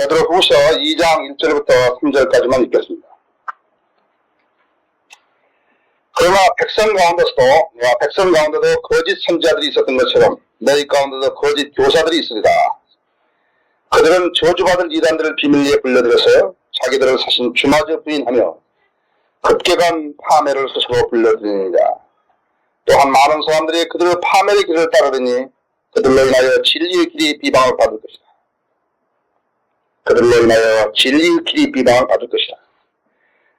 베드로후서 2장 1절부터 3절까지만 읽겠습니다. 그러나 백성 가운데도 거짓 선지자들이 있었던 것처럼 너희 가운데도 거짓 교사들이 있으리라. 그들은 저주받을 이단들을 비밀리에 불러들여서 자기들을 사신 주마저 부인하며 급격한 파멸을 스스로 불러들이느니라. 또한 많은 사람들이 그들의 파멸의 길을 따르더니 그들로 인하여 진리의 길이 비방을 받을 것이다.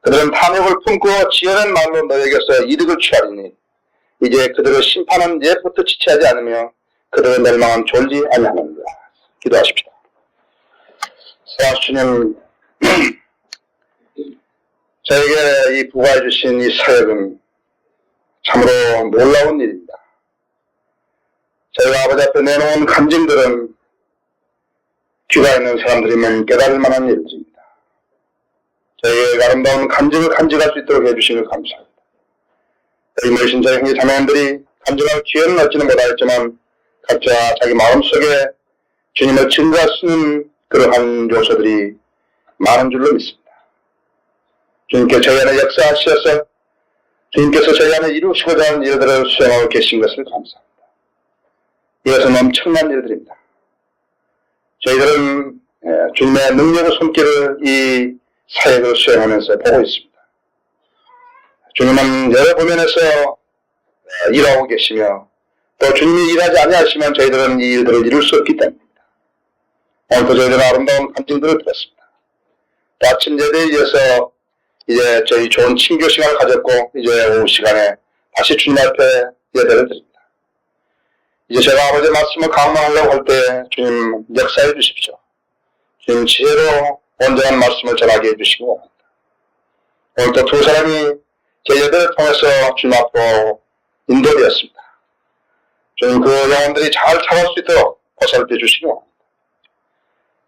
그들은 탐욕을 품고 지어낸 말로 너에게서 이득을 취하리니 이제 그들의 심판은 옛부터 지체하지 않으며 그들의 멸망은 졸지 아니하느니라. 기도하십시다. 주님, 저에게 이 부과해 주신 이 사역은 참으로 놀라운 일입니다. 저희가 아버지 앞에 내놓은 간증들은 귀가 있는 사람들이면 깨달을 만한 일들입니다. 저희의 아름다운 간증을 간직할 수 있도록 해주시는 감사합니다. 여기 모이신 저희 형제 자매님들이 간증할 기회는 얻지는 못하였지만 각자 자기 마음속에 주님을 증거할 수 있는 그러한 요소들이 많은 줄로 믿습니다. 주님께서 저희 안에 역사하셔서 주님께서 저희 안에 이루시고자 하는 일들을 수행하고 계신 것을 감사합니다. 이것은 엄청난 일들입니다. 저희들은 주님의 능력의 손길을 이 사역을 수행하면서 보고 있습니다. 주님은 여러 부면에서 일하고 계시며 또 주님이 일하지 아니하시면 저희들은 이 일들을 이룰 수 없기 때문입니다. 오늘도 저희들은 아름다운 간증들을 들었습니다. 또 아침 예배에 이어서 이제 저희 좋은 친교 시간을 가졌고 이제 오후 시간에 다시 주님 앞에 예배를 드립니다. 이제 제가 아버지의 말씀을 강론하려고 할 때 주님 역사해 주십시오. 주님 지혜로 온전한 말씀을 전하게 해주시고 오늘 또 두 사람이 제 예배를 통해서 주님 앞으로 인도되었습니다. 주님 그 영혼들이 잘 찾아올 수 있도록 보살펴 주시고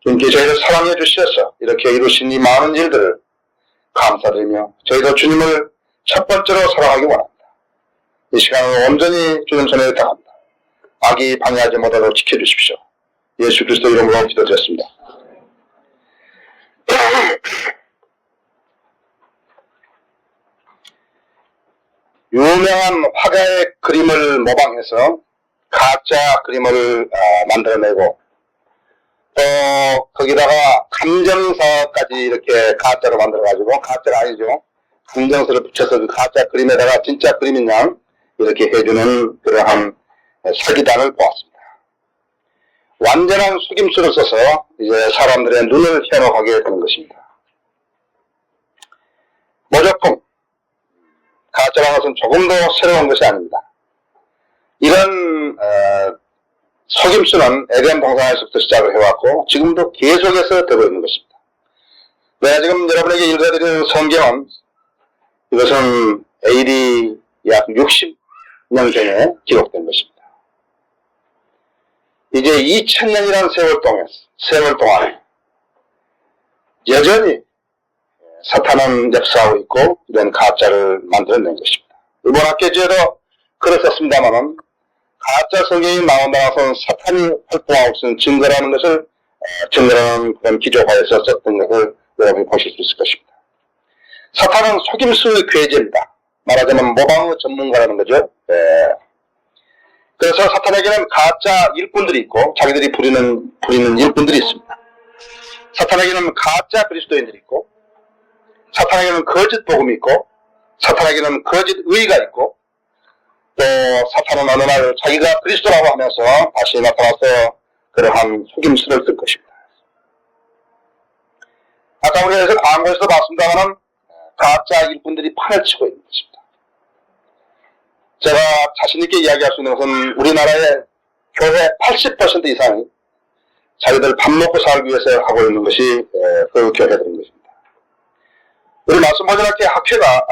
주님께 저희를 사랑해 주셔서 이렇게 이루신 이 많은 일들을 감사드리며 저희도 주님을 첫 번째로 사랑하기 원합니다. 이 시간을 온전히 주님 손에 의탁합니다. 악이 방해하지 못하도록 지켜주십시오. 예수 그리스도 이름으로 기도드렸습니다. 유명한 화가의 그림을 모방해서 가짜 그림을 만들어내고 또 거기다가 감정서까지 이렇게 가짜로 만들어가지고 가짜가 아니죠. 감정서를 붙여서 그 가짜 그림에다가 진짜 그림인 양 이렇게 해주는 그러한 사기단을 보았습니다. 완전한 속임수를 써서 이제 사람들의 눈을 현혹하게 되는 것입니다. 모조품, 가짜라는 것은 조금 더 새로운 것이 아닙니다. 이런 속임수는 에덴 동산에서부터 시작을 해왔고 지금도 계속해서 되고 있는 것입니다. 내가 지금 여러분에게 읽어드리는 성경은 이것은 AD 약 60년 전에 기록된 것입니다. 이제 2000년이라는 세월 동안에 여전히 사탄은 역사하고 있고 이런 가짜를 만들어낸 것입니다. 이번 학교에도 그랬었습니다만은 가짜 성경이 나온다고서 사탄이 활동하고 있는 증거라는 것을 증거라는 그런 기조화에서 썼던 것을 여러분이 보실 수 있을 것입니다. 사탄은 속임수의 괴제입니다. 말하자면 모방의 전문가라는 거죠. 그래서 사탄에게는 가짜 일꾼들이 있고 자기들이 부리는 일꾼들이 있습니다. 사탄에게는 가짜 그리스도인들이 있고 사탄에게는 거짓 복음이 있고 사탄에게는 거짓 의가 있고 또 사탄은 어느 날 자기가 그리스도라고 하면서 다시 나타나서 그러한 속임수를 쓸 것입니다. 아까 우리가 광고에서도 봤습니다만 가짜 일꾼들이 판을 치고 있는 것입니다. 제가 자신있게 이야기할 수 있는 것은 우리나라의 교회 80% 이상이 자기들 밥 먹고 살기 위해서 하고 있는 것이 그 교회들인 것입니다. 우리 말씀보시렇게 학회가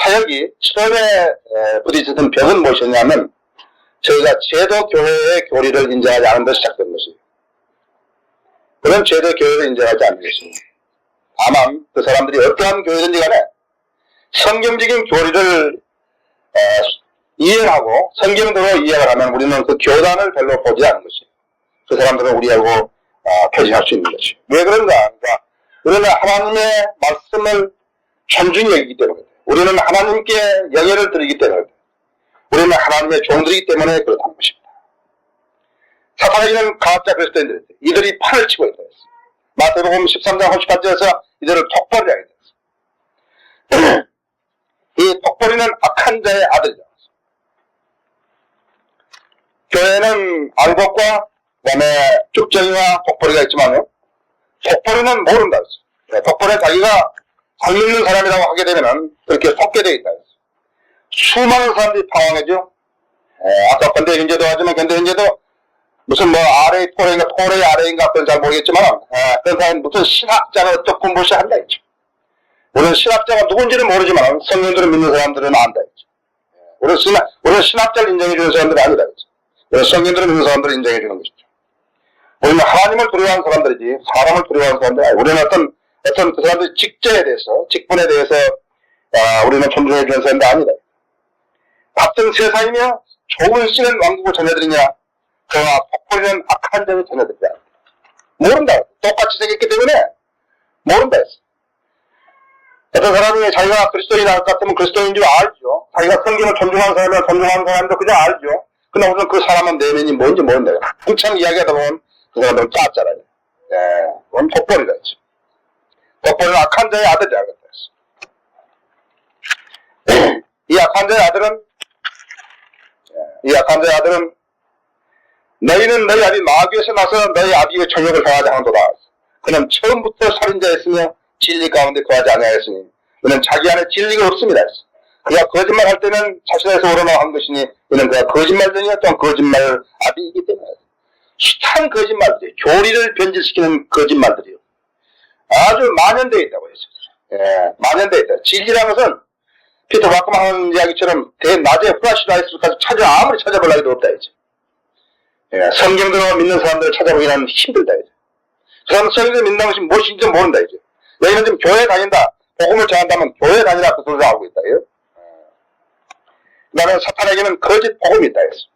사역이 처음에 부딪혔던 벽은 무엇이냐면 저희가 제도 교회의 교리를 인정하지 않은 데서 시작된 것이에요. 그런 제도 교회를 인정하지 않는 것입니다. 다만 그 사람들이 어떠한 교회든지 간에 성경적인 교리를 이해하고 성경대로 이해를 하면 우리는 그 교단을 별로 보지 않는 것이에요. 그 사람들은 우리하고 표시할 수 있는 것이. 왜 그런가? 그러니까 우리는 하나님의 말씀을 존중히 여기기 때문에, 우리는 하나님께 영예를 드리기 때문에, 우리는 하나님의 종들이기 때문에 그렇다는 것입니다. 사탄에게는 가짜 그리스도인들, 이들이 판을 치고 있다. 마태복음 13장 38절에서 이들을 톡벌이라 했습니다. 이 톡벌이는 악한 자의 아들이다. 교회는 알곡과 그다음에 쭉정이와 톡벌이가 있지만요, 톡벌이는 모른다. 톡벌이는 자기가 잘 믿는 사람이라고 하게 되면은 그렇게 속게 되어 있다. 수많은 사람들이 방황해죠. 아까 근대현재도 하지만 근대현재도 무슨 뭐 아래 토레인가 토레 아래인가 그건 잘 모르겠지만 그런 사람 무슨 신학자가 어떻게 공부를 한다 했죠. 우리는 신학자가 누군지는 모르지만 성경들을 믿는 사람들은 안다 했죠. 우리는 신학자를 인정해주는 사람들이 아니다 했죠. 우리는 성경들을 믿는 사람들을 인정해주는 것이죠. 우리는 하나님을 두려워하는 사람들이지 사람을 두려워하는 사람들이 아니고, 우리는 어떤 그 사람들의 직제에 대해서, 직분에 대해서 우리는 존중해주는 사람들이 아니다. 같은 세상이며 좋은 씨는 왕국을 전해드리냐, 그러나 톡벌이는 악한 점을 전해드리지 않는다. 모른다. 똑같이 생겼기 때문에 모른다 했어. 어떤 사람이 자기가 그리스도인이 나올 것 같으면 그리스도인인 줄 알죠. 자기가 성경을 존중하는 사람이면 존중하는 사람도 그냥 알죠. 근데 우선 그 사람은 내면이 뭔지 모른다. 한참 이야기하다 보면 그 사람은 짜잖아요. 그건 톡벌이다 했지. 톡벌이는 악한 자의 아들이라 그랬다. 이 악한 자의 아들은 너희는 너희 아비 마귀에서 나서 너희 아비의 정욕을 행하지 않도다. 그는 처음부터 살인자였으며 진리 가운데 거하지 아니하였으니 그는 자기 안에 진리가 없습니다. 그가 거짓말할 때는 자신에서 우러나온 것이니 그는 그가 거짓말쟁이와 또한 거짓말 아비이기 때문에 숱한 거짓말들이, 교리를 변질시키는 거짓말들이요, 아주 만연되어 있다고 했어요. 만연되어 있다. 진리라는 것은 피터 바크만 하는 이야기처럼 대낮에 플래시라이트까지 아무리 찾아보려 해도 없다 이제. 성경들을 믿는 사람들을 찾아보기는 힘들다 이제. 그 사람은 성경을 믿는 것이 무엇인지 모른다 이제. 너희는 지금 교회 다닌다, 복음을 전한다면 교회 다니라 그 소리를 하고 있다. 그 다음에 사탄에게는 거짓 복음이 있다 했어.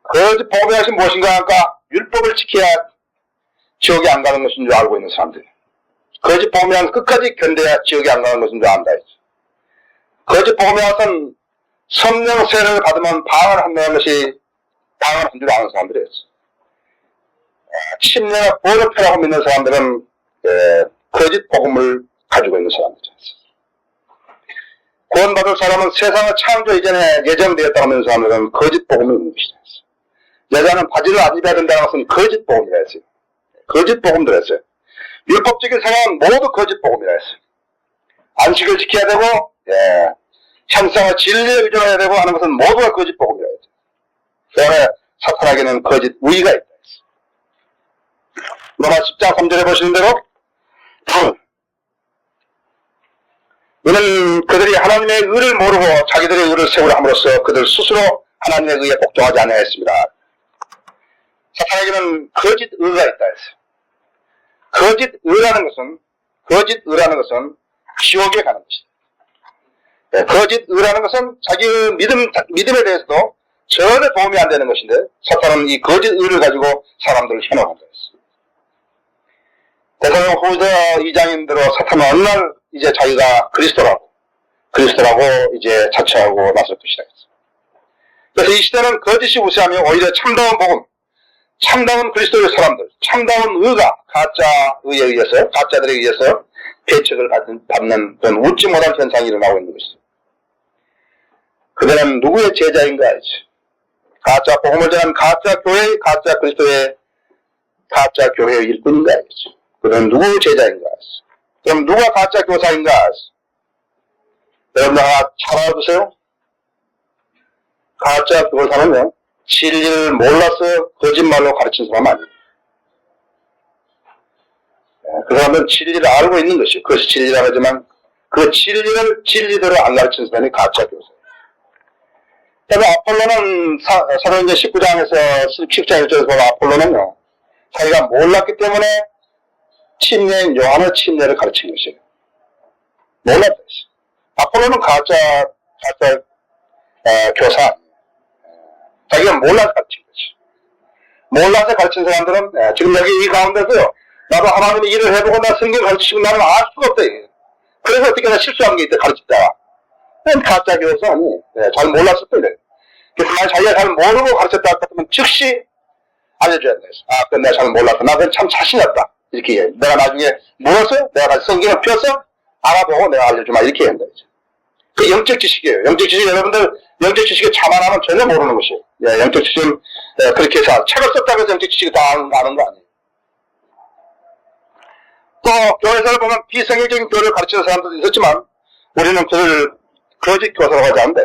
거짓 복음이 것이 무엇인가 하니까 율법을 지켜야 지옥에 안 가는 것인 줄 알고 있는 사람들. 거짓 복음이란 끝까지 견뎌야 지옥에 안 가는 것인 줄 안다 했어. 거짓 복음이란 성령 세례를 받으면 방을 한다는 것이 방을 한 줄 아는 사람들이었어. 침례나 번호표라고 믿는 사람들은 거짓 복음을 가지고 있는 사람들이었어. 구원받을 사람은 세상의 창조 이전에 예정되었다고 믿는 사람들은 거짓 복음을 믿는 것이다. 여자는 바지를 안 입어야 된다는 것은 거짓 복음이라 했어요. 거짓 복음들 했어요. 율법적인 생활은 모두 거짓 복음이라 했어요. 안식을 지켜야 되고, 형상의 진리에 의존해야 되고 하는 것은 모두가 거짓 복음이라 했어요. 그다음에 사탄에게는 거짓 우위가 있다 했어요. 로마 10장 3절에 보시는 대로 이는 그들이 하나님의 의를 모르고 자기들의 의를 세우려 함으로써 그들 스스로 하나님의 의에 복종하지 아니하였습니다. 사탄에게는 거짓 의가 있다 했어요. 거짓 의라는 것은 지옥에 가는 것이다. 거짓 의라는 것은 자기의 믿음에 대해서도 전혀 도움이 안 되는 것인데, 사탄은 이 거짓 의를 가지고 사람들을 현혹한다 했어요. 데살로니가 후서 2장인대로 사탄은 어느 날 이제 자기가 그리스도라고 이제 자처하고 나설 것이다 했어요. 그래서 이 시대는 거짓이 우세하며 오히려 참다운 복음, 참다운 그리스도의 사람들, 참다운 의가 가짜들에 의해서 배척을 받는 그런 웃지 못할 현상이 일어나고 있는 것이죠. 그들은 누구의 제자인가 알지? 가짜 복음을 전한 가짜 교회의, 가짜 그리스도의, 가짜 교회의 일꾼인가 알지? 그들은 누구의 제자인가 알지? 그럼 누가 가짜 교사인가 알지? 여러분 하나 잘 알아두세요. 가짜 교사는요, 진리를 몰라서 거짓말로 가르친 사람 아니에요. 그 사람은 진리를 알고 있는 것이, 그것이 진리라고 하지만 그 진리를 진리대로 안 가르치는 사람이 가짜 교사예요. 그래서 아폴로는 사도행전 19장에서 17장 1절에서 보면 아폴로는요, 자기가 몰랐기 때문에 침례인 요한의 침례를 가르친 것이에요. 몰랐다. 아폴로는 가짜 교사, 자기가 몰라서 가르친 것이. 몰라서 가르친 사람들은 지금 여기 이 가운데서요. 나도 하나님의 일을 해보고 나 성경 가르치고 나는 알 수가 없다. 그래서 어떻게 나 실수한 게 있다 가르쳤다. 가짜 교사 아니. 잘 몰랐을 거예요. 그래서 만약 자기가 잘 모르고 가르쳤다 같으면 즉시 알려줘야 돼. 아, 그건 내가 잘 몰랐다. 나 그건 참 자신이 없다. 이렇게 해. 내가 나중에 물어서 내가 성경을 펴서 알아보고 내가 알려주마. 이렇게 해야 한다. 그 영적 지식이에요. 영적 지식 여러분들 영적 지식에 자만하면 전혀 모르는 것이에요. 예, 영적 지식은 그렇게 해서 책을 썼다고 해서 영적 지식이 다 아는 거 아니에요. 또 교회에서 보면 비성경적인 교회를 가르치는 사람들도 있었지만 우리는 그를 거짓 교사라고 하지 않는다.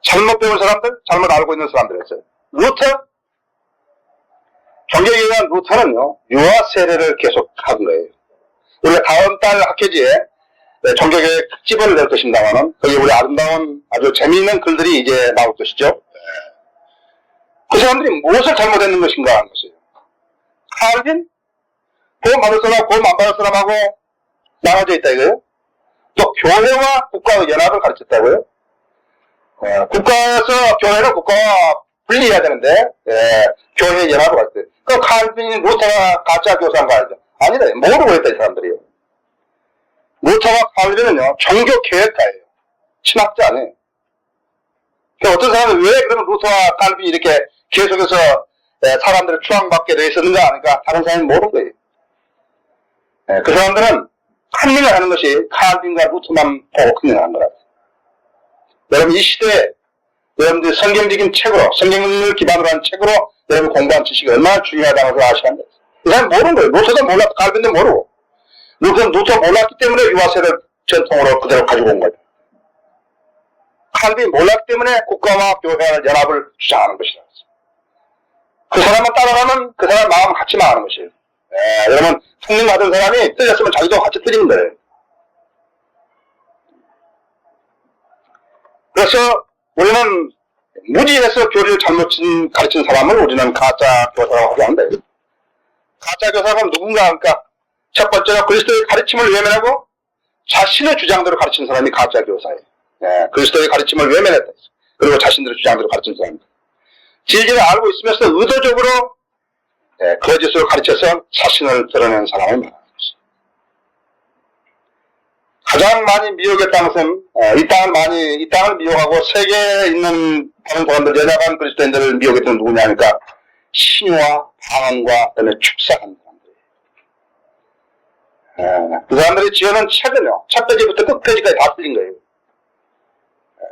잘못 배운 사람들, 잘못 알고 있는 사람들이었어요. 루터, 종교에 의한 루터는요, 유아 세례를 계속 한 거예요. 우리가 다음 달 학회지에 종교교회 특집을 낼 것입니다만은, 거기 우리 아름다운 아주 재미있는 글들이 이제 나올 것이죠. 그 사람들이 무엇을 잘못했는 것인가 하는 것이에요. 칼빈, 보험 받을 사람, 보험 안 받을 사람하고 나눠져 있다 이거예요. 또 교회와 국가의 연합을 가르쳤다고요. 국가에서 교회는 국가와 분리해야 되는데 교회의 연합을 가르쳤어요. 그 칼빈이 루터가 가짜 교사인 거 알죠? 아니다. 모르고 했다 이 사람들이요. 루터와 칼빈은요 종교 계획가예요. 신학자 아니에요. 그러니까 어떤 사람은 왜 그러면 루터와 칼빈이 이렇게 계속해서 사람들을 추앙받게 되어 있었는가 하니까 다른 사람이 모르는 거예요. 그 사람들은 큰일을 하는 것이 칼빈과 루터만 보고 큰일을 하는 거라고. 여러분 이 시대에 여러분들이 성경적인 책으로 성경을 기반으로 한 책으로 여러분 공부한 지식이 얼마나 중요하다는 걸 아셔야 합니다. 이 사람 모르는 거예요. 루터도 몰랐고 칼빈도 모르고. 루터 몰랐기 때문에 유아세를 전통으로 그대로 가지고 온 거예요. 칼빈이 몰랐기 때문에 국가와 교회의 연합을 주장하는 것이다. 그 사람만 따라가면 그 사람 마음 같이 망하는 것이에요. 여러분 성령 받은 사람이 틀렸으면 자기도 같이 틀리는 거예요. 그래서 우리는 무지해서 교리를 잘못 가르친 사람을 우리는 가짜 교사라고 하지 않는다. 가짜 교사가 누군가 하니까 첫 번째가 그리스도의 가르침을 외면하고 자신의 주장대로 가르치는 사람이 가짜 교사예요. 그리스도의 가르침을 외면했다. 그리고 자신들의 주장대로 가르치는 사람입니다. 진리를 알고 있으면서 의도적으로 거짓으로 가르쳐서 자신을 드러내는 사람을 말하는 것입니다. 가장 많이 미혹했다는 것은 이 땅을 미혹하고 세계에 있는 다른 사람들, 연약한 그리스도인들을 미혹했던 누구냐 하니까 신유와 방언과 그다음에 축사하는 사람들이에요. 그 사람들이 지어놓은 책은요, 첫 페이지부터 끝 페이지까지 다 틀린 거예요.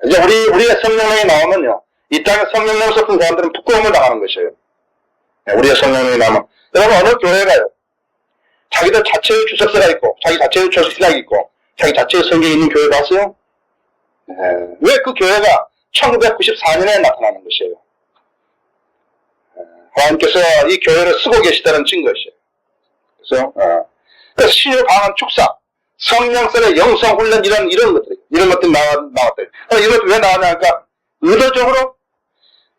이제 우리의 성령이 나오면요, 이 땅에 성령을 섞은 사람들은 부끄러움을 당하는 것이에요. 우리의 성령이 나오면. 여러분, 어느 교회가요, 자기들 자체의 주석서가 있고, 자기 자체의 조직신학이 있고, 자기 자체의 성경이 있는 교회 봤어요? 왜 그 교회가 1994년에 나타나는 것이에요? 하나님께서 이 교회를 쓰고 계시다는 증거이에요. 그래서 신유 방언 축사, 성령설의 영성 훈련 이런 것들이 나왔대요. 이런 것들이 왜 나왔냐니까 의도적으로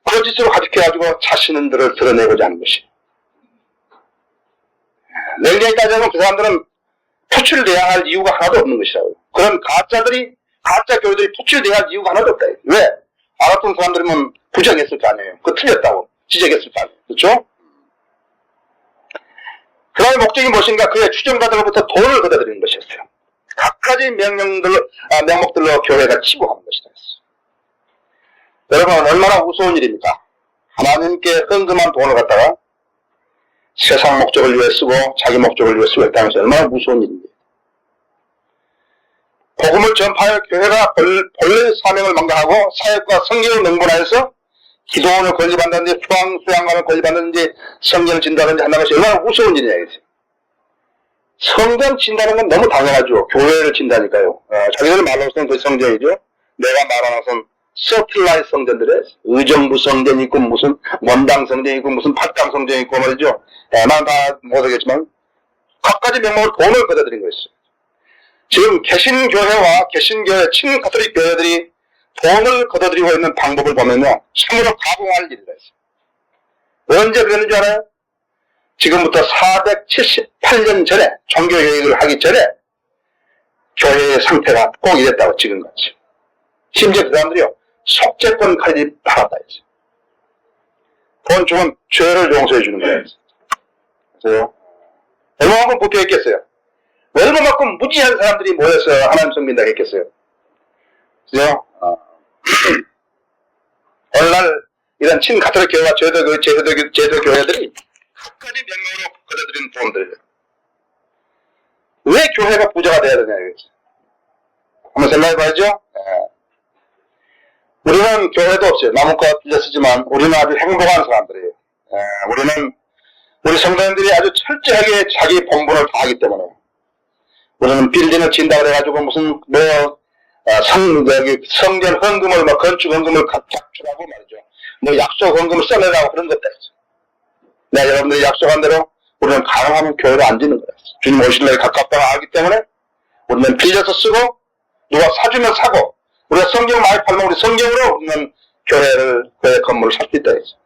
거짓으로 가득해가지고 자신들을 드러내고자 하는 것이. 냉정히 따지면 그 사람들은 표출돼야 할 이유가 하나도 없는 것이라고요. 그런 가짜 교회들이 표출돼야 할 이유가 하나도 없다. 왜? 알았던 사람들이면 부정했을 거 아니에요. 그거 틀렸다고 지적했을 거 아니에요. 그렇죠? 그런 목적이 무엇인가? 그의 추종자들로부터 돈을 걷어들이는 것이었어요. 각가지 명목들로 교회가 치부하는 것이다. 여러분, 얼마나 무서운 일입니까? 하나님께 헌금한 돈을 갖다가 세상 목적을 위해 쓰고 자기 목적을 위해 쓰고 했다는 것이 얼마나 무서운 일입니까? 복음을 전파할 교회가 본래 사명을 망각하고 사역과 성경을 명분하여서 기도원을 건립한다든지 수양관을 건립한다든지 성경을 진다든지 한다는 것이 얼마나 무서운 일이냐 이거지. 성경 진다는 건 너무 당연하죠. 교회를 진다니까요. 자기들 말로서는 그 성전이죠. 내가 말하는 것은 서플라이 성전들에 의정부 성전이 있고 무슨 원당 성전이 있고 무슨 팥당 성전이 있고 말이죠. 난 다 못하겠지만 각가지 명목으로 돈을 걷어들인 것이죠. 지금 개신교회와 개신교회 친가톨릭 교회들이 돈을 걷어들이고 있는 방법을 보면요, 참으로 가공할 일이다 했어요. 언제 그랬는지 알아요? 지금부터 478년 전에 종교개혁을 하기 전에 교회의 상태가 꼭 이랬다고 지금같이. 심지어 그 사람들이요, 속죄권 칼립 받았다 했어요. 돈 주면 죄를 용서해 주는 거예요. 그래서 얼마만큼 부패했겠어요? 얼마만큼 무지한 사람들이 모여서 하나님 섬긴다 했겠어요? 그죠? 오늘날 이런 친가톨릭 교회와 제도 교회들이 각가지 명령으로 거둬들이는 돈들. 왜 교회가 부자가 돼야 되냐 이거지. 한번 생각해봐야죠. 우리는 교회도 없어요. 나무가 빌려 쓰지만 우리는 아주 행복한 사람들이에요. 우리 성도님들이 아주 철저하게 자기 본분을 다하기 때문에 우리는 빌딩을 진다 그래가지고 무슨 성전 헌금을 건축 헌금을 작출하고 말이죠. 약속 헌금을 써내라고 그런 것도 있어. 내가 여러분들이 약속한 대로 우리는 가능하면 교회를 안 짓는 거야. 주님 오실 날이 가깝다고 알기 때문에 우리는 빌려서 쓰고 누가 사주면 사고 우리가 성경 많이 팔면 우리 성경으로 우리는 교회 건물을 살 수 있다 했어.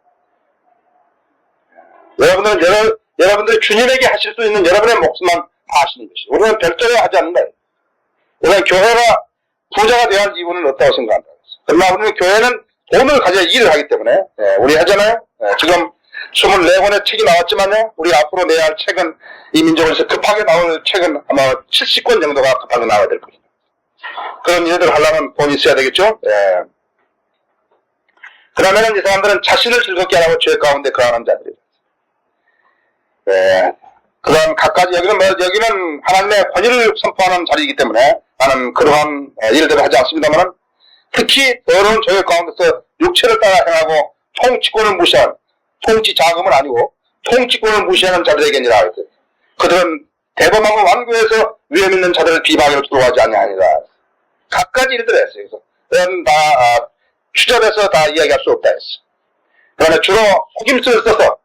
여러분들이 주님에게 하실 수 있는 여러분의 몫만 다 하시는 것이. 우리는 별도로 하지 않는다. 우리는 교회가 부자가 되어야 할 이유는 없다고 생각한다. 그러나 우리는 교회는 돈을 가져야 일을 하기 때문에 우리 하잖아요. 지금 24권의 책이 나왔지만요. 우리 앞으로 내야 할 책은 이 민족을 위해서 급하게 나올 책은 아마 70권 정도가 급하게 나와야 될 것입니다. 그런 일들을 하려면 돈이 있어야 되겠죠. 그러면은 이 사람들은 자신을 즐겁게 하라고 죄 가운데 거하는 자들이에요. 그런 각가지 여기는 하나님의 권위를 선포하는 자리이기 때문에 나는 그러한 일들을 하지 않습니다만 특히 더러운 죄 가운데서 육체를 따라 행하고 통치권을 무시하는 통치 자금은 아니고 통치권을 무시하는 자들에게니라. 그들은 대범하고 완고해서 위험 있는 자들을 비방하기로 들어가지 아니하니라. 각가지 일들을 했어요. 그래서 다 추접해서 다 이야기할 수 없다 했어. 그러나 주로 속임수를 써서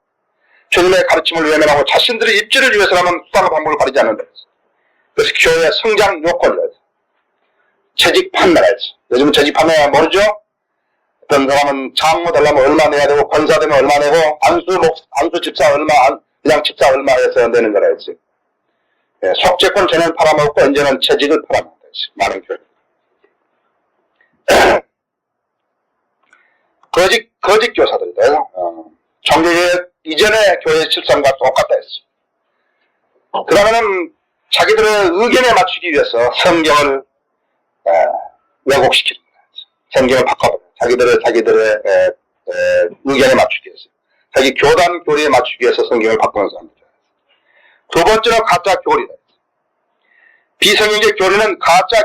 주님의 가르침을 외면하고 자신들의 입지를 위해서라면 수단과 방법을 가리지 않는다 했어. 그래서 교회의 성장 요건이라 했어. 재직 판매라 했어. 요즘은 재직 판매 모르죠? 어떤 사람은 장모 달라면 얼마 내야 되고 권사 되면 얼마 내고 안수 집사 얼마 그냥 집사 얼마 해서 내는 거라 했지. 속죄권 전에는 팔아먹고 이제는 재직을 팔아먹는다 했어. 많은 교회. 거짓 교사들이다. 종교계 이전의 교회 실상과 똑같다 했어. 그러면은 자기들의 의견에 맞추기 위해서 성경을 왜곡시키는 거야. 성경을 바꿔버려. 자기들의 의견에 맞추기 위해서. 자기 교단 교리에 맞추기 위해서 성경을 바꾸는 사람들이다. 두 번째는 가짜 교리다. 비성경적 교리는 가짜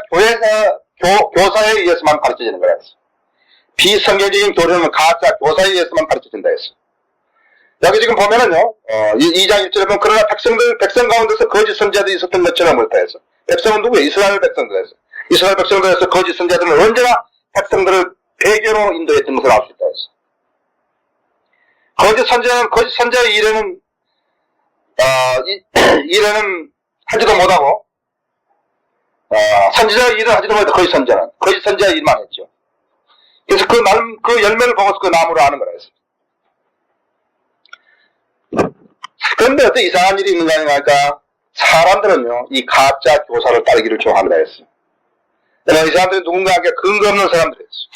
교사에 의해서만 가르쳐지는 거라 했어. 비성경적인 교리는 가짜 교사에 의해서만 가르쳐진다 했어. 여기 지금 보면은요, 2장 1절에 보면 그러나 백성 가운데서 거짓 선지자들이 있었던 것처럼 그렇다 했어. 백성은 누구예요? 이스라엘 백성들에서. 이스라엘 백성들에서 거짓 선지자들은 언제나 백성들을 배교로 인도했던 것을 알 수 있다 했어. 거짓 선지자의 일에는 하지도 못하고, 선지자의 일을 하지도 못해도 거짓 선지자의 일만 했죠. 그래서 그 열매를 보고서 그 나무를 아는 거라 했어. 그런데 어떤 이상한 일이 있는가 하니까 사람들은요, 이 가짜 교사를 따르기를 좋아한다 했어요. 그러나 이 사람들이 누군가에게 근거 없는 사람들이었어요.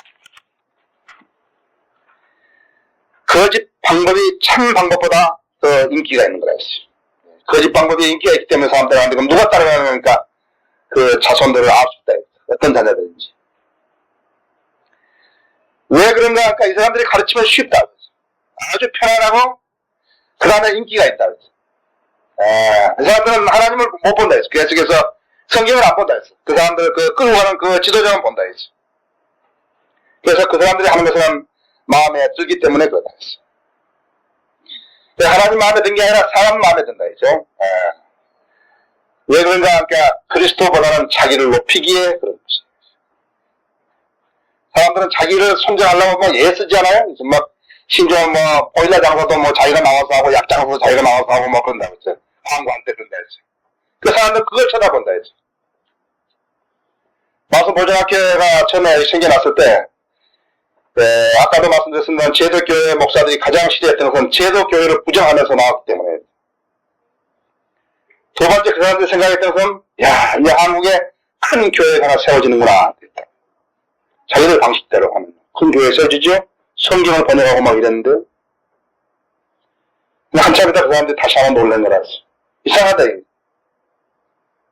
거짓 방법이 참 방법보다 더 인기가 있는 거라 했어요. 거짓 방법이 인기가 있기 때문에 사람들한테 그럼 누가 따라가니까 그 자손들을 알 수 있다 했어요. 어떤 자녀들인지. 왜 그런가 하니까 이 사람들이 가르치면 쉽다. 아주 편안하고 그 다음에 인기가 있다. 그 사람들은 하나님을 못 본다 했어. 그래서 성경을 안 본다 했어. 그 사람들 끌고 가는 그 지도자만 본다 했어. 그래서 그 사람들이 하는 것은 마음에 들기 때문에 그렇다 했어. 하나님 마음에 든 게 아니라 사람 마음에 든다 했죠. 왜 그런가 하니까 그리스도보다는 자기를 높이기에 그런 것이. 사람들은 자기를 손절하려고 애쓰지 않아요? 심지어 보일러 장사도 자기가 나와서 하고, 약 장사도 자기가 나와서 하고, 그런다고 했어요. 광고한테 그런다 했어요. 그 사람들 그걸 쳐다본다 했어요. 마수보존학회가 처음에 생겨났을 때, 아까도 말씀드렸습니다. 제도교회 목사들이 가장 싫어했던 것은 제도교회를 부정하면서 나왔기 때문에. 두 번째 그 사람들이 생각했던 것은, 이제 한국에 큰 교회가 하나 세워지는구나. 자기들 방식대로 하면. 큰 교회 세워지죠? 성경을 번역하고 이랬는데, 한참 있다 그 사람들이 다시 한번 놀란 거라 했어. 이상하다, 이거.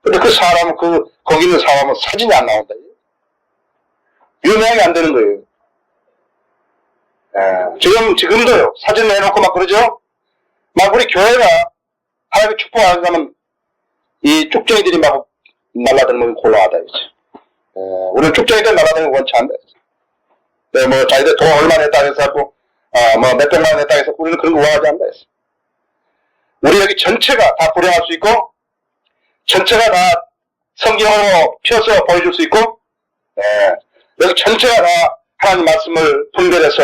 근데 그 사람은, 거기 있는 사람은 사진이 안 나온다, 이거. 유명이 안 되는 거예요. 지금도요, 사진 내놓고 막 그러죠? 막 우리 교회가 하나님의 축복하는 사람은 이 쭉정이들이 막 날라다니면 곤란하다, 이제. 우리는 쭉정이들 날라다니는 거 원치 않다, 이제. 네, 뭐, 자기들 돈 얼마 냈다 해서, 뭐, 몇백만 원 냈다 해서 우리는 그런 거 원하지 않다, 했어. 우리 여기 전체가 다 불행할 수 있고, 전체가 다 성경으로 펴서 보여줄 수 있고, 여기 전체가 다 하나님 말씀을 분별해서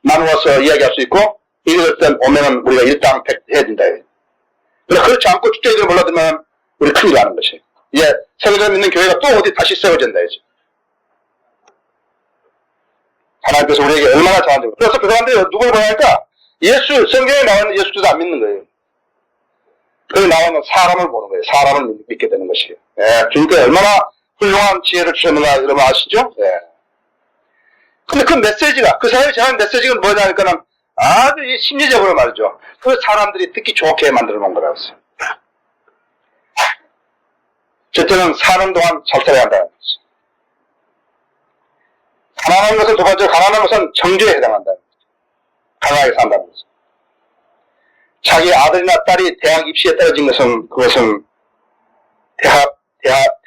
나누어서 이야기할 수 있고, 이럴 땐 오면은 우리가 일당백 해야 된다. 그러나 그렇지 않고 축제들을 몰라들면 우리 큰일 나는 것이. 이제 세계를 믿는 교회가 또 어디 다시 세워진다, 이제. 하나님께서 우리에게 얼마나 잘하는지. 그래서 그 사람들이 누굴 보냐니까 성경에 나와 있는 예수도 안 믿는 거예요. 거기 나와 있는 사람을 보는 거예요. 사람을 믿게 되는 것이에요. 주님께서 얼마나 훌륭한 지혜를 주셨는가, 여러분 아시죠? 근데 그 메시지가, 그 사람이 전하는 메시지가 뭐냐니까는 아주 심리적으로 말이죠. 그 사람들이 듣기 좋게 만들어 놓은 거라고 했어요. 첫째는 사는 동안 잘 살아야 한다는 거죠. 가난한 것은 두 번째, 가난한 것은 정죄에 해당한다는 거죠. 가난하게 산다는 거죠. 자기 아들이나 딸이 대학 입시에 떨어진 것은, 그것은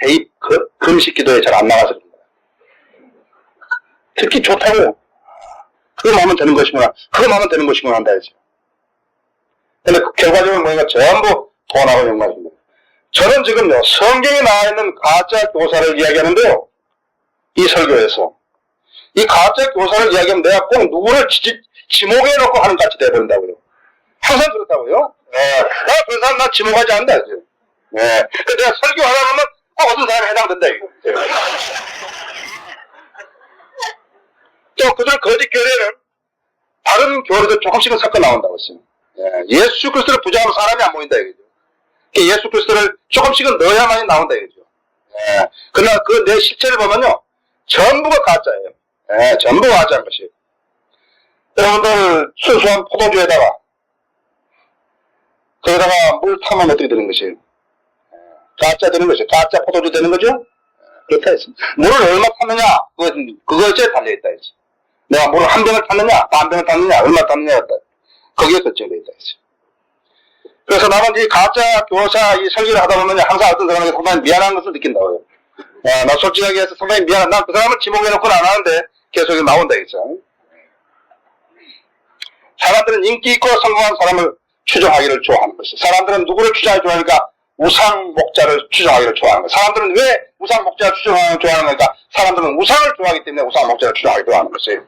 대입 금식 기도에 잘 안 나가서 그런 거야. 듣기 좋다고. 그거 마음은 되는 것이구나. 그거 마음은 되는 것이구나 한다 했죠. 근데 결과적으로 뭐니까 전부 돈하고 연관입니다. 저는 지금요, 성경에 나와 있는 가짜 교사를 이야기하는데요. 이 설교에서. 이 가짜 교사를 이야기하면 내가 꼭 누구를 지목해 놓고 하는 같이 돼버린다고요. 항상 그렇다고요. 그 사람 나 지목하지 않는다. 그래서 내가 설교하다 보면 꼭 어떤 사람에 해당된다. 이거. 또 그들 거짓 교회는 다른 교회도 조금씩은 섞어 나온다고 했어요. 예수 그리스도를 부정하는 사람이 안 보인다 이거죠. 예수 그리스도를 조금씩은 넣어야만이 나온다 이거죠. 그러나 그 내 실체를 보면요, 전부가 가짜예요. 전부가 가짜인 것이에요. 여러분들 순수한 포도주에다가 거기다가 물 타면 어떻게 되는 것이에요? 가짜 되는 것이에요. 가짜 포도주 되는 거죠? 그렇다 했습니다. 물을 얼마 탔느냐, 그것에 달려있다 했어. 내가 물을 한 병을 탔느냐, 반 병을 탔느냐, 얼마 탔느냐 했다. 거기에 결정되어 있다 했어. 그래서 나는 이 가짜 교사 이 설교를 하다 보면 항상 어떤 사람에게 상당히 미안한 것을 느낀다고요. 나 솔직하게 해서 상당히 미안한, 난 그 사람을 지목해놓고는 안 하는데 계속 나온다 했죠. 사람들은 인기 있고 성공한 사람을 추종하기를 좋아하는 것이. 사람들은 누구를 추종하기 좋아하니까 우상 목자를 추종하기를 좋아하는 거예요. 사람들은 왜 우상 목자를 추종하기를 좋아하는 거니까 사람들은 우상을 좋아하기 때문에 우상 목자를 추종하기를 좋아하는 것이에요.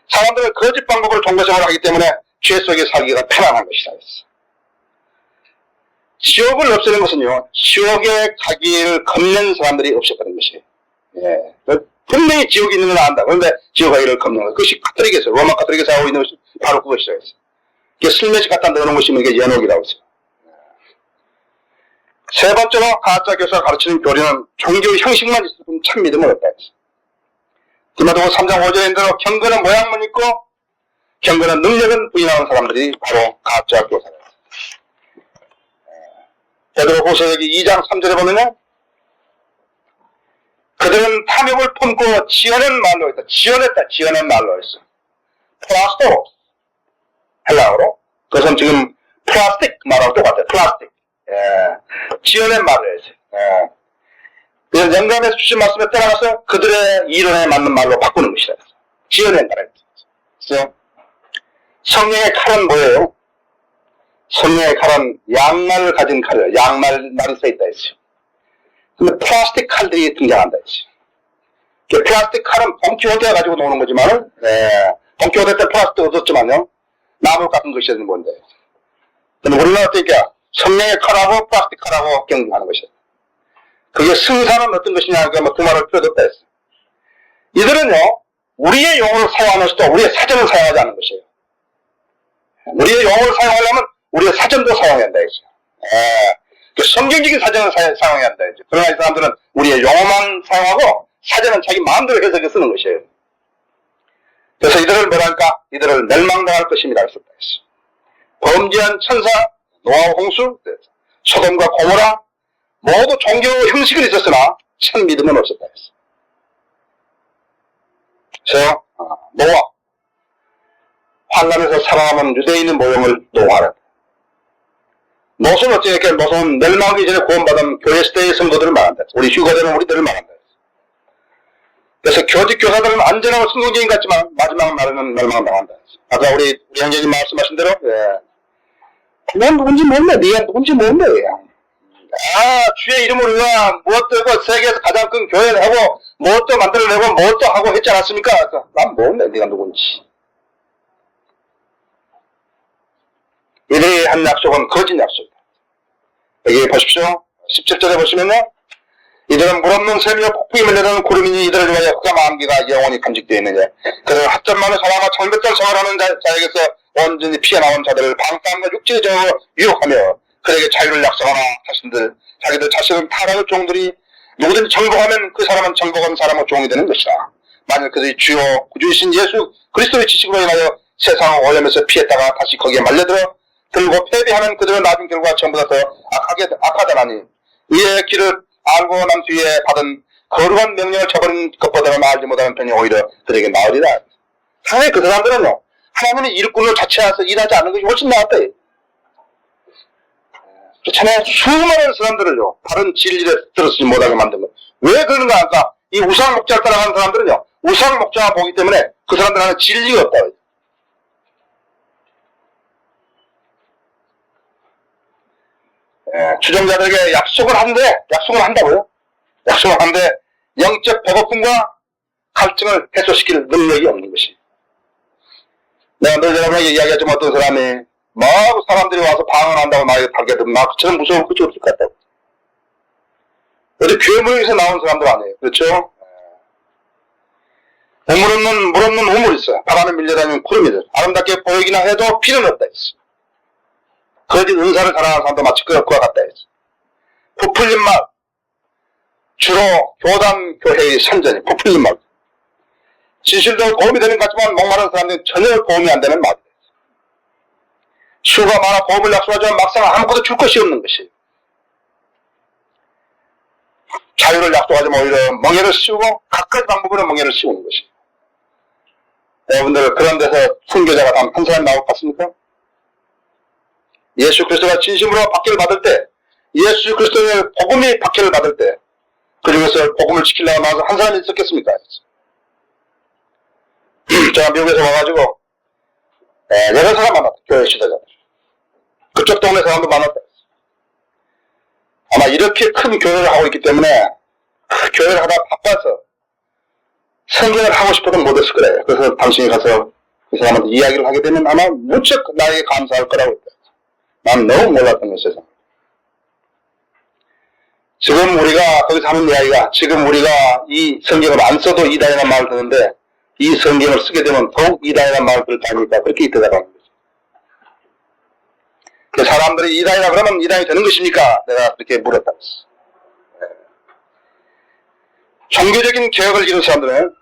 사람들은 거짓 방법으로 종교생활을 하기 때문에 죄 속에 살기가 편안한 것이다. 지옥을 없애는 것은요, 지옥에 가기를 겁내는 사람들이 없애버린 것이에요. 분명히 지옥이 있는 건 안다. 그런데 지옥 가기를 겁내는 것. 그것이 가톨릭에서, 로마 가톨릭에서 하고 있는 것이 바로 그것이라 했어요. 이게 슬래시 갖다 넣어놓은 것이 이게 연옥이라고 했어요. 세 번째로 가짜 교사가 가르치는 교리는 종교 형식만 있으면 참 믿음을 없다 했어요. 디모데후서 3장 5절에 대로 경건은 모양만 있고 경건은 능력은 부인하는 사람들이 바로 가짜 교사다. 베드로후서 여기 2장 3절에 보면은 그들은 탐욕을 품고 지어낸 말로 했다. 지어낸 말로 했어. 플라스토 헬라어로. 그것은 지금 플라스틱 말하고 똑같아요. 플라스틱. 지어낸 말을 했어요. 그래서 영감에서 주신 말씀에 따라가서 그들의 이론에 맞는 말로 바꾸는 것이다. 지어낸 말을 했어요. 성령의 칼은 뭐예요? 성령의 칼은 양말을 가진 칼이에요. 양말이 써있다 했어요. 근데 플라스틱 칼들이 등장한다 했어요. 플라스틱 칼은 봄키호테가 가지고 노는 거지만은, 봄키호테 때 플라스틱 얻었지만요, 나무 같은 것이 되는 건데. 근데 우리는 어떻게 성령의 칼하고 플라스틱 칼하고 경쟁하는 것이에요. 그게 승산은 어떤 것이냐, 그 말을 필요도 없다 했어요. 이들은요, 우리의 용어를 사용하면서도 우리의 사전을 사용하지 않는 것이에요. 우리의 용어를 사용하려면 우리의 사전도 사용해야 한다 했어요. 성경적인 사전을 사용해야 한다 했죠. 그러나 이 사람들은 우리의 용어만 사용하고 사전은 자기 마음대로 해석해 쓰는 것이에요. 그래서 이들을 뭐랄까? 이들을 멸망당할 것입니다. 했었다 했어요. 범죄한 천사, 노아 홍수, 소돔과 고모라 모두 종교 형식은 있었으나 참 믿음은 없었다 했어. 그래서 노아, 환란에서 살아남은 유대인의 모형을 노아라. 노소는 어찌됐든 노소는 멸망하기 전에 구원받은 교회 시대의 성도들을 말한다. 우리 휴거되는 우리들을 말한다. 그래서 교직 교사들은 안전하고 성공적인 것 같지만 마지막 날에는 멸망당한다. 아까 우리 형제님 말씀하신 대로 넌 누군지 모른다. 네가 누군지 모른다. 주의 이름으로 우리가 무엇도 세계에서 가장 큰 교회를 하고 무엇도 만들어내고 무엇도 하고 했지 않았습니까? 난 모른다. 네가 누군지. 이들이 한 약속은 거짓 약속이다. 여기 보십시오. 17절에 보시면요. 이들은 물 없는 샘이요 폭풍이 밀려드는 구름이니 이들을 위하여 흑암 안개가 영원히 간직되어 있느냐. 그래서 학점만을 사랑하고 철벽전 생활하는 자에게서 온전히 피어나온 자들을 방탕과 육체의 정으로 유혹하며 그에게 자유를 약속하나 자기들 자신은 타락의 종들이 누구든지 정복하면 그 사람은 정복한 사람의 종이 되는 것이다. 만일 그들이 주요 구주이신 예수 그리스도의 지식으로 인하여 세상의 오염에서 피했다가 다시 거기에 말려들어 들고 패배하는 그들은 나중 결과가 전부 다 더 악하다나니 이의 길을 알고 난 뒤에 받은 거룩한 명령을 저버린 것보다는 알지 못하는 편이 오히려 그들에게 나으리다. 사실 그 사람들은요, 하나님의 일꾼으로 자체해서 일하지 않는 것이 훨씬 나았다. 그렇잖아요. 수많은 사람들을요, 바른 진리를 들었지 못하게 만든 것. 왜 그런가 할까? 이 우상 목자를 따라가는 사람들은요, 우상 목자가 보기 때문에 그 사람들한테 진리가 없다. 추종자들에게 약속을 한다고요? 약속을 하는데 영적 배고픔과 갈증을 해소시킬 능력이 없는 것이. 내가 늘 여러분에게 이야기하지만 어떤 사람이 막 사람들이 와서 방언한다고 나에게 달게되면 나 그처럼 무서운 것이 없을 것 같다고. 어디 괴물에서 나온 사람들 아니에요. 그렇죠? 물 없는 우물이 있어요. 바람에 밀려다니는 구름이들. 아름답게 보이기나 해도 필요는 없다 했어. 거짓 은사를 자랑하는 사람도 마치 그와 같다 했어. 부풀린 말. 주로 교단 교회의 선전이 부풀린 말. 진실도 도움이 되는 것 같지만 목마른 사람들은 전혀 도움이 안 되는 말이다. 수가 많아 도움을 약속하지만 막상 아무것도 줄 것이 없는 것이. 자유를 약속하지만 오히려 멍해를 씌우고 각가지 방법으로 멍해를 씌우는 것이. 여러분들 그런 데서 순교자가 한 사람 나올 것 같습니까? 예수 그리스도가 진심으로 박해를 받을 때, 예수 그리스도의 복음이 박해를 받을 때, 그 중에서 복음을 지키려고 나와서 한 사람이 있었겠습니까? 제가 미국에서 와가지고 여러 사람 만났다. 교회 지도자들. 그쪽 동네 사람도 만났다. 아마 이렇게 큰 교회를 하고 있기 때문에 그 교회를 하다 바빠서 성경을 하고 싶어도 못했을 거예요. 그래서 당신이 가서 그 사람한테 이야기를 하게 되면 아마 무척 나에게 감사할 거라고 했다. 난 너무 몰랐던 것 세상. 지금 우리가 거기서 하는 이야기가 지금 우리가 이 성경을 안 써도 이단이라는 말을 듣는데 이 성경을 쓰게 되면 더욱 이단이라는 말을 듣다니까 그렇게 있더라고요. 그 사람들이 이단이라 그러면 이단이 되는 것입니까? 내가 그렇게 물었다. 종교적인 개혁을 이룬 사람들은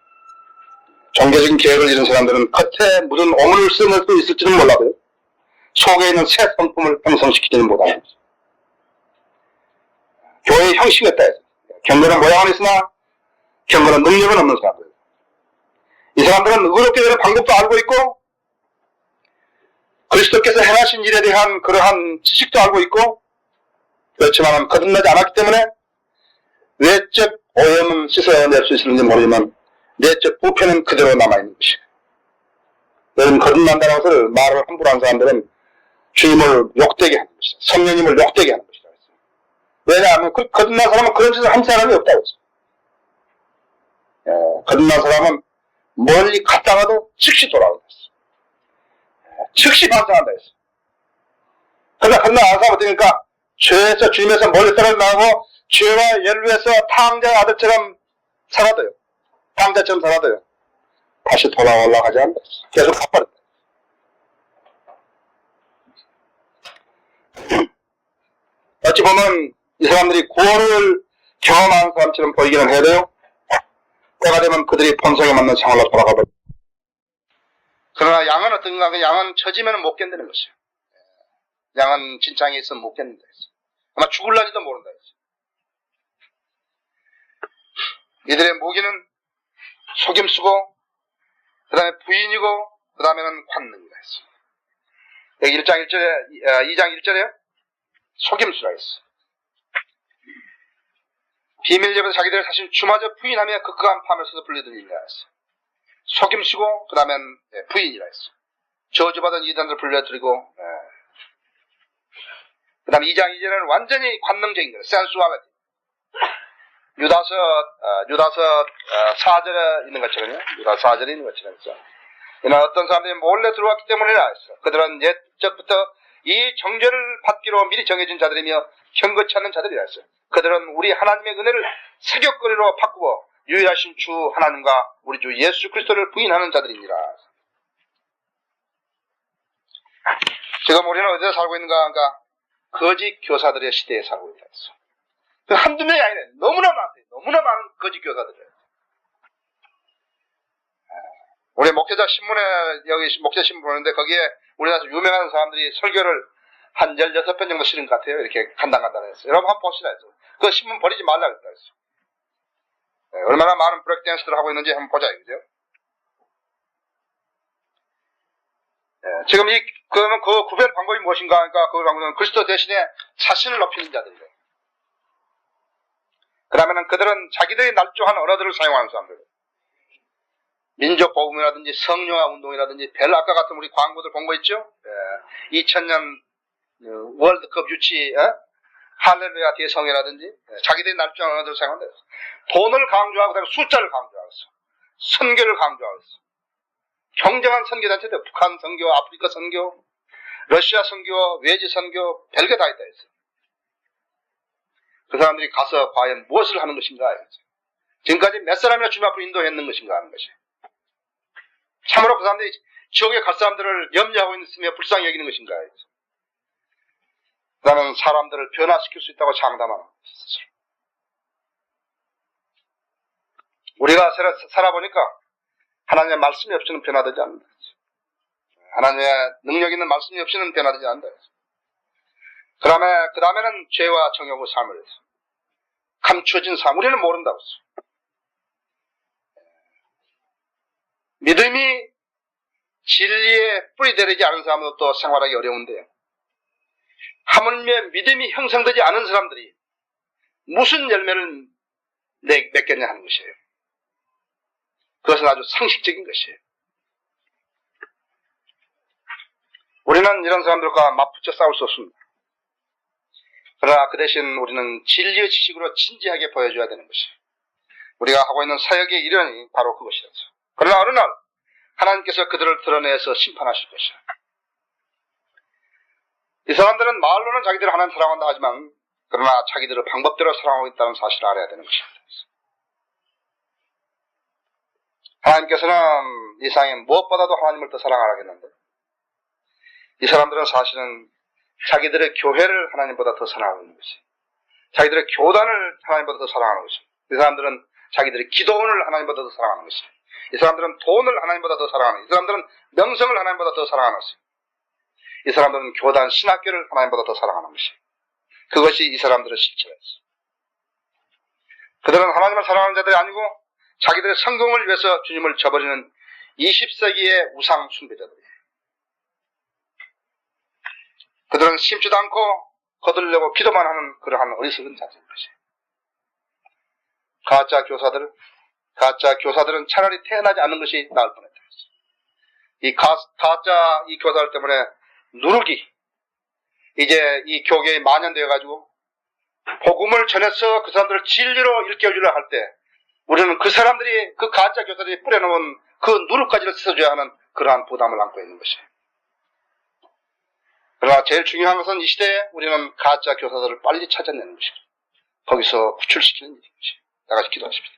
겉에 묻은 오물을 쓰는 수 있을지는 몰라도요. 속에 있는 새 성품을 형성시키지는 못하는 거죠. 교회의 형식이 없다 해서. 경건한 모양은 있으나 경건한 능력은 없는 사람들. 이 사람들은 의롭게 되는 방법도 알고 있고 그리스도께서 행하신 일에 대한 그러한 지식도 알고 있고 그렇지만 거듭나지 않았기 때문에 외적 오염은 씻어낼 수 있을지 모르지만 내적 부패는 그대로 남아있는 것이에요. 여러분 거듭난다는 것을 말을 함부로 하는 사람들은 주님을 욕되게 하는 것이다. 성령님을 욕되게 하는 것이다. 왜냐하면 거듭난 사람은 그런 짓을 한 사람이 없다고 했어요. 거듭난 사람은 멀리 갔다가도 즉시 돌아온다 했어. 즉시 반성한다 했어. 그러나 거듭난 사람은 어떠니까 죄에서 주님에서 멀리 떨어져 나가고 죄와 연루해서 탕자의 아들처럼 살아도요. 탕자처럼 살아도요. 다시 돌아오려고 하지 않는다 했어. 계속 갚아버렸다. 어찌 보면 이 사람들이 구원을 경험한 사람처럼 보이기는 해도요. 때가 되면 그들이 본성에 맞는 생활로 돌아가버립니다. 그러나 양은 어떤가? 그 양은 처지면 못 견디는 것이에요. 양은 진창에 있으면 먹겠는다 했어. 아마 죽을란지도 모른다 했어. 이들의 모기는 속임수고, 그 다음에 부인이고, 그 다음에는 관능이라 했어. 여기 1장 1절에, 2장 1절에요? 속임수라 했어. 비밀예배도 자기들 사실 주마저 부인하며 극강한 밤을 써서 불리더니라 했어. 속임수고, 그 다음엔 부인이라 했어. 저주받은 이단들 불려드리고, 그 다음에 2장 2절에는 완전히 관능적인 거예요. 센수화가 돼. 유다서 4절에 있는 것처럼요. 유다서 4절에 있는 것처럼 했어. 이는 어떤 사람들이 몰래 들어왔기 때문이라 했어. 그들은 옛적부터 이 정죄를 받기로 미리 정해진 자들이며 형거치 않는 자들이라 했어. 그들은 우리 하나님의 은혜를 사격거리로 바꾸고 유일하신 주 하나님과 우리 주 예수 그리스도를 부인하는 자들이니라. 지금 우리는 어디서 살고 있는가 하니까 거짓 교사들의 시대에 살고 있다 했어. 한두 명이 아니래. 너무나 많대. 너무나 많은 거짓 교사들이에요. 우리 목회자 신문에, 여기 목회 신문 보는데 거기에 우리나라에서 유명한 사람들이 설교를 한 16편 정도 실은 것 같아요. 이렇게 간당간당 했어요. 여러분 한번 보시라 했어. 그 신문 버리지 말라 그랬다 했어. 얼마나 많은 브레이크댄스를 하고 있는지 한번 보자, 이거죠. 지금 그러면 그 구별 방법이 무엇인가 하니까 그 방법은 그리스도 대신에 자신을 높이는 자들이에요. 그러면은 그들은 자기들이 날조한 언어들을 사용하는 사람들. 민족복음이라든지 성령화 운동이라든지 아까 같은 우리 광고들 본 거 있죠? 2000년 월드컵 유치 할렐루야 대성이라든지 자기들이 날조한 언어들을 사용한다. 돈을 강조하고 숫자를 강조하고 있어. 선교를 강조하고 있어. 경쟁한 선교단체들, 북한 선교, 아프리카 선교, 러시아 선교, 외지 선교, 별게 다 있다 했어. 그 사람들이 가서 과연 무엇을 하는 것인가 해야지. 지금까지 몇 사람이나 주님 앞으로 인도했는 것인가 하는 것이. 참으로 그 사람들이 지옥에 갈 사람들을 염려하고 있으며 불쌍히 여기는 것인가 해야지. 그 다음에 사람들을 변화시킬 수 있다고 장담하는 것이죠. 우리가 살아보니까 하나님의 말씀이 없이는 변화되지 않는다. 하나님의 능력 있는 말씀이 없이는 변화되지 않는다. 그 다음에는 죄와 정욕의 삶을 해서 감추어진 삶, 우리는 모른다고 했어. 믿음이 진리에 뿌리 내리지 않은 사람도 또 생활하기 어려운데, 하물며 믿음이 형성되지 않은 사람들이 무슨 열매를 맺겠냐 하는 것이에요. 그것은 아주 상식적인 것이에요. 우리는 이런 사람들과 맞붙여 싸울 수 없습니다. 그러나 그 대신 우리는 진리의 지식으로 진지하게 보여줘야 되는 것이에요. 우리가 하고 있는 사역의 일환이 바로 그것이었어요. 그러나 어느 날 하나님께서 그들을 드러내서 심판하실 것이에요. 이 사람들은 말로는 자기들을 하나님 사랑한다 하지만 그러나 자기들의 방법대로 사랑하고 있다는 사실을 알아야 되는 것입니다. 하나님께서는 이 세상에 무엇보다도 하나님을 더 사랑하겠는데 이 사람들은 사실은 자기들의 교회를 하나님보다 더 사랑하고 있는 것이, 자기들의 교단을 하나님보다 더 사랑하는 것이, 이 사람들은 자기들의 기도원을 하나님보다 더 사랑하는 것이, 이 사람들은 돈을 하나님보다 더 사랑하는 것이, 이 사람들은 명성을 하나님보다 더 사랑하는 것이, 이 사람들은 교단 신학교를 하나님보다 더 사랑하는 것이, 그것이 이 사람들의 실체였어. 그들은 하나님을 사랑하는 자들이 아니고 자기들의 성공을 위해서 주님을 저버리는 20세기의 우상 숭배자들이에요. 그들은 심지도 않고 거들려고 기도만 하는 그러한 어리석은 자들인 것이에요. 가짜 교사들은 차라리 태어나지 않는 것이 나을 뻔했다. 이 교사들 때문에 누룩이 이제 이 교계에 만연되어가지고 복음을 전해서 그 사람들을 진리로 일깨워주려 할 때 우리는 그 사람들이, 그 가짜 교사들이 뿌려놓은 그 누룩까지를 씻어줘야 하는 그러한 부담을 안고 있는 것이에요. 그러나 제일 중요한 것은 이 시대에 우리는 가짜 교사들을 빨리 찾아내는 것이에요. 거기서 구출시키는 일인 것이에요. 다 같이 기도하십시다.